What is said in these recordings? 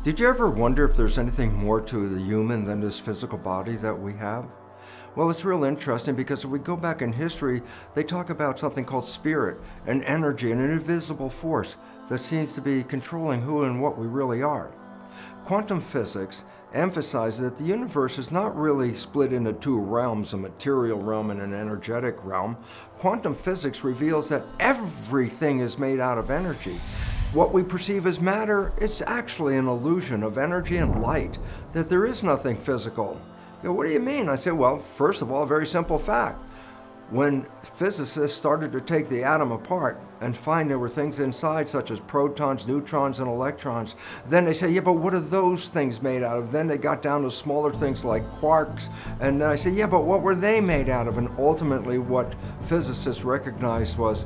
Did you ever wonder if there's anything more to the human than this physical body that we have? Well, it's real interesting because if we go back in history, they talk about something called spirit, an energy, and an invisible force that seems to be controlling who and what we really are. Quantum physics emphasizes that the universe is not really split into two realms, a material realm and an energetic realm. Quantum physics reveals that everything is made out of energy. What we perceive as matter is actually an illusion of energy and light, that there is nothing physical. You know, what do you mean? I say, well, first of all, a very simple fact. When physicists started to take the atom apart and find there were things inside such as protons, neutrons, and electrons, then they say, yeah, but what are those things made out of? Then they got down to smaller things like quarks, and then I say, yeah, but what were they made out of? And ultimately what physicists recognized was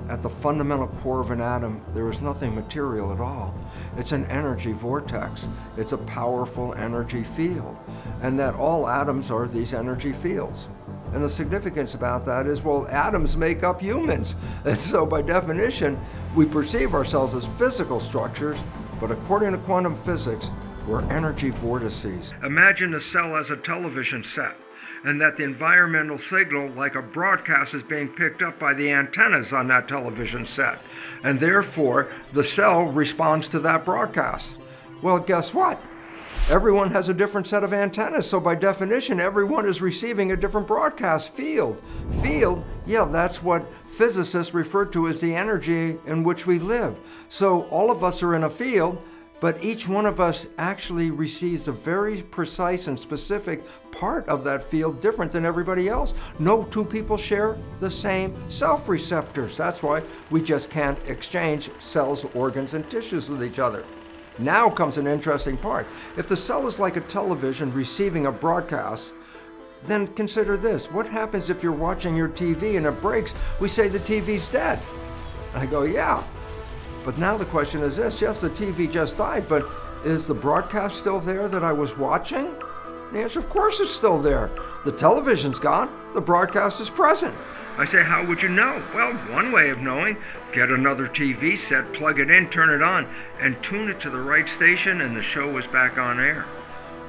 at the fundamental core of an atom, there is nothing material at all. It's an energy vortex. It's a powerful energy field, and that all atoms are these energy fields. And the significance about that is, well, atoms make up humans. And so by definition, we perceive ourselves as physical structures, but according to quantum physics, we're energy vortices. Imagine a cell as a television set, and that the environmental signal, like a broadcast, is being picked up by the antennas on that television set. And therefore, the cell responds to that broadcast. Well, guess what? Everyone has a different set of antennas, so by definition, everyone is receiving a different broadcast field. Field, yeah, that's what physicists refer to as the energy in which we live. So all of us are in a field, but each one of us actually receives a very precise and specific part of that field different than everybody else. No two people share the same self-receptors. That's why we just can't exchange cells, organs, and tissues with each other. Now comes an interesting part. If the cell is like a television receiving a broadcast, then consider this. What happens if you're watching your TV and it breaks? We say the TV's dead. I go, yeah. But now the question is this, yes, the TV just died, but is the broadcast still there that I was watching? The answer, of course it's still there. The television's gone, the broadcast is present. I say, how would you know? Well, one way of knowing, get another TV set, plug it in, turn it on, and tune it to the right station, and the show is back on air.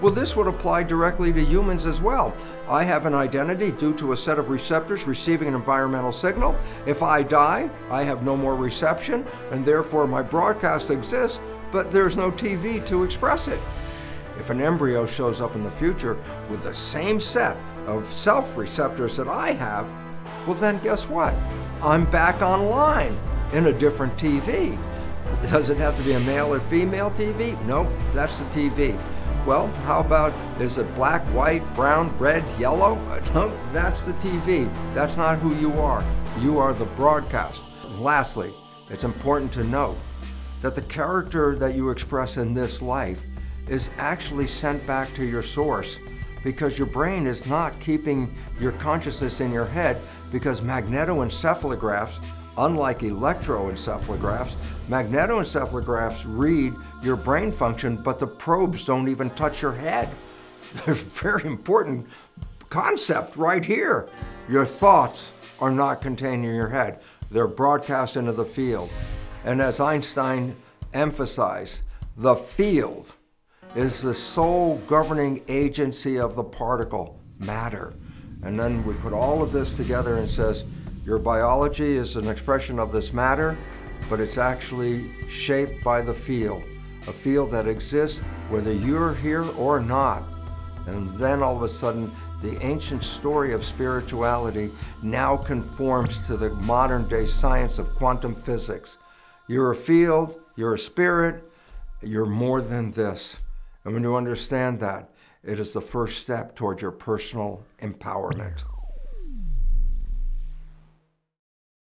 Well, this would apply directly to humans as well. I have an identity due to a set of receptors receiving an environmental signal. If I die, I have no more reception, and therefore my broadcast exists, but there's no TV to express it. If an embryo shows up in the future with the same set of self-receptors that I have, well then guess what? I'm back online in a different TV. Does it have to be a male or female TV? Nope, that's the TV. Well, how about, is it black, white, brown, red, yellow? No, that's the TV. That's not who you are. You are the broadcast. And lastly, it's important to note that the character that you express in this life is actually sent back to your source, because your brain is not keeping your consciousness in your head, because magnetoencephalographs, unlike electroencephalographs, magnetoencephalographs read your brain function, but the probes don't even touch your head. There's a very important concept right here. Your thoughts are not contained in your head. They're broadcast into the field. And as Einstein emphasized, the field is the sole governing agency of the particle, matter. And then we put all of this together and says, your biology is an expression of this matter, but it's actually shaped by the field, a field that exists whether you're here or not. And then all of a sudden, the ancient story of spirituality now conforms to the modern day science of quantum physics. You're a field, you're a spirit, you're more than this. And when you understand that, it is the first step towards your personal empowerment.